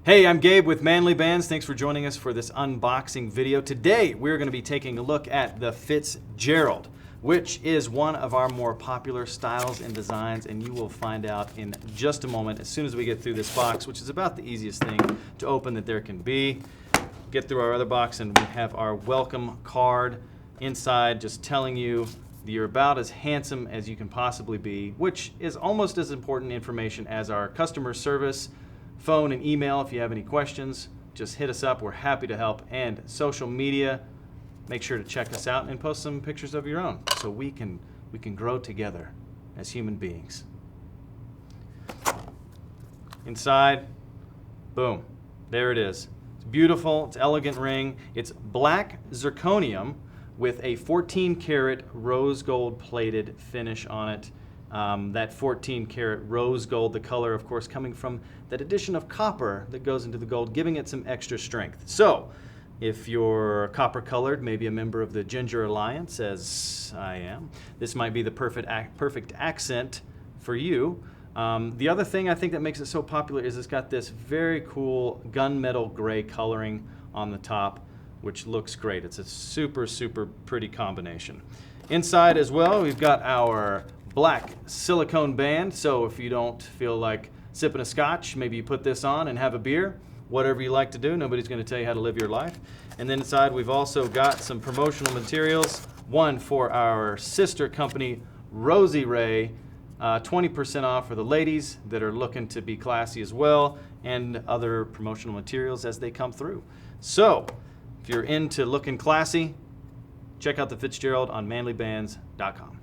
Hey, I'm Gabe with Manly Bands. Thanks for joining us for this unboxing video. Today, we're going to be taking a look at the Fitzgerald, which is one of our more popular styles and designs, and you will find out in just a moment as soon as we get through this box, which is about the easiest thing to open that there can be. Get through our other box, and we have our welcome card inside just telling you that you're about as handsome as you can possibly be, which is almost as important information as our customer service phone and email. If you have any questions, just hit us up. We're happy to help. And social media, make sure to check us out and post some pictures of your own so we can grow together as human beings. Inside, boom, there it is. It's beautiful, it's elegant ring. It's black zirconium with a 14 karat rose gold plated finish on it. That 14 karat rose gold, the color of course coming from that addition of copper that goes into the gold, giving it some extra strength. So if you're copper colored, maybe a member of the Ginger Alliance, as I am, this might be the perfect accent for you. The other thing I think that makes it so popular is it's got this very cool gunmetal gray coloring on the top, which looks great. It's a super pretty combination. Inside as well, we've got our black silicone band, so if you don't feel like sipping a scotch, maybe you put this on and have a beer. Whatever you like to do, nobody's going to tell you how to live your life. And then inside we've also got some promotional materials, one for our sister company Rosie Ray, 20% off for the ladies that are looking to be classy as well, and other promotional materials as they come through. So if you're into looking classy, check out the Fitzgerald on manlybands.com.